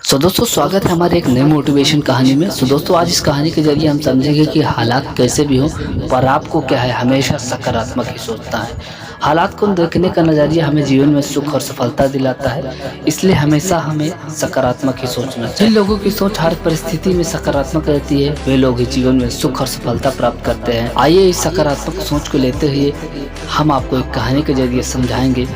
दोस्तों स्वागत है हमारे एक नई मोटिवेशन कहानी में। दोस्तों आज इस कहानी के जरिए हम समझेंगे कि हालात कैसे भी हों पर आपको क्या है हमेशा सकारात्मक ही सोचना है। हालात को देखने का नज़रिया हमें जीवन में सुख और सफलता दिलाता है, इसलिए हमेशा हमें सकारात्मक ही सोचना चाहिए। जिन लोगों की सोच हर परिस्थिति में सकारात्मक रहती है वे लोग ही जीवन में सुख और सफलता प्राप्त करते हैं। आइए इस सकारात्मक सोच को लेते हुए हम आपको एक कहानी के जरिए समझाएंगे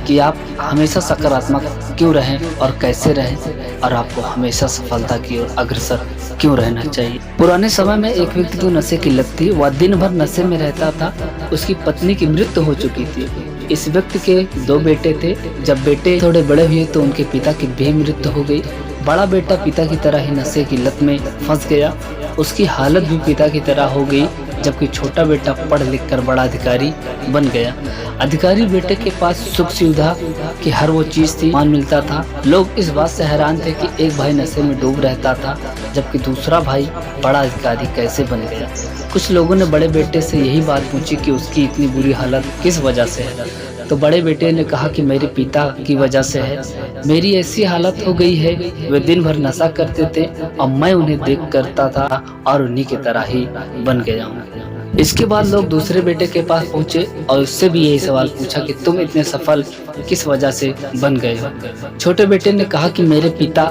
कि आप हमेशा सकारात्मक क्यों रहें और कैसे रहें और आपको हमेशा सफलता की ओर अग्रसर क्यों रहना चाहिए। पुराने समय में एक व्यक्ति को नशे की लत थी। वह दिन भर नशे में रहता था। उसकी पत्नी की मृत्यु हो चुकी थी। इस व्यक्ति के 2 बेटे थे। जब बेटे थोड़े बड़े हुए तो उनके पिता की भी मृत्यु हो गई। बड़ा बेटा पिता की तरह ही नशे की लत में फंस गया। उसकी हालत भी पिता की तरह हो गई, जबकि छोटा बेटा पढ़ लिख कर बड़ा अधिकारी बन गया। अधिकारी बेटे के पास सुख सुविधा की हर वो चीज थी, मान मिलता था। लोग इस बात से हैरान थे कि एक भाई नशे में डूब रहता था जबकि दूसरा भाई बड़ा अधिकारी कैसे बन गया। कुछ लोगों ने बड़े बेटे से यही बात पूछी कि उसकी इतनी बुरी हालत किस वजह से है। तो बड़े बेटे ने कहा कि मेरे पिता की वजह से है। मेरी ऐसी हालत हो गई है, वे दिन भर नशा करते थे और मैं उन्हें देख करता था और उन्हीं की तरह ही बन गया हूँ। इसके बाद लोग दूसरे बेटे के पास पहुंचे और उससे भी यही सवाल पूछा कि तुम इतने सफल किस वजह से बन गए हो। छोटे बेटे ने कहा कि मेरे पिता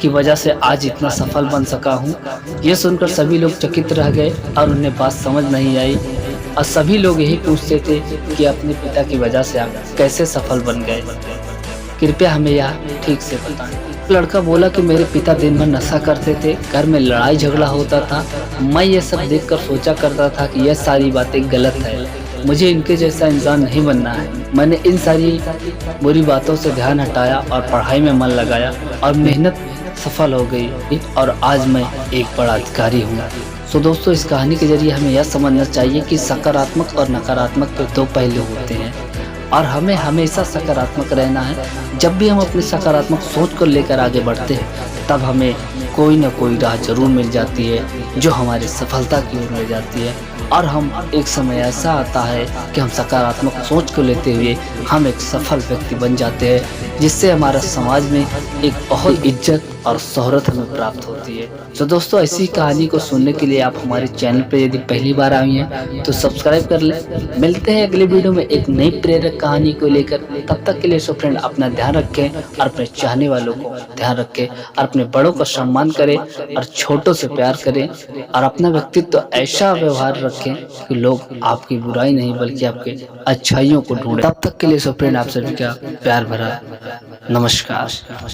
की वजह से आज इतना सफल बन सका हूँ। यह सुनकर सभी लोग चकित रह गए और उन्हें बात समझ नहीं आई और सभी लोग यही पूछते थे कि अपने पिता की वजह से आप कैसे सफल बन गए, कृपया हमें यह ठीक से बताएं। लड़का बोला कि मेरे पिता दिन भर नशा करते थे, घर में लड़ाई झगड़ा होता था। मैं ये सब देखकर सोचा करता था कि यह सारी बातें गलत है, मुझे इनके जैसा इंसान नहीं बनना है। मैंने इन सारी बुरी बातों से ध्यान हटाया और पढ़ाई में मन लगाया और मेहनत सफल हो गई और आज मैं एक बड़ा अधिकारी हूँ। दोस्तों इस कहानी के जरिए हमें यह समझना चाहिए कि सकारात्मक और नकारात्मक के 2 पहलू होते हैं और हमें हमेशा सकारात्मक रहना है। जब भी हम अपनी सकारात्मक सोच को लेकर आगे बढ़ते हैं तब हमें कोई ना कोई राह जरूर मिल जाती है जो हमारी सफलता की ओर ले जाती है। और हम एक समय ऐसा आता है कि हम सकारात्मक सोच को लेते हुए हम एक सफल व्यक्ति बन जाते हैं, जिससे हमारा समाज में एक बहुत इज्जत और शोहरत हमें प्राप्त होती है। दोस्तों ऐसी कहानी को सुनने के लिए आप हमारे चैनल पर यदि पहली बार आए हैं तो सब्सक्राइब कर लें। मिलते हैं अगले वीडियो में एक नई प्रेरक कहानी को लेकर। तब तक के लिए फ्रेंड अपना ध्यान रखें और अपने चाहने वालों को ध्यान रखें और अपने बड़ों का सम्मान करें और छोटों से प्यार करें और अपना व्यक्तित्व ऐसा व्यवहार रखें कि लोग आपकी बुराई नहीं बल्कि आपके अच्छाइयों को ढूंढें। तब तक के लिए फ्रेंड आप सभी का प्यार भरा नमस्कार।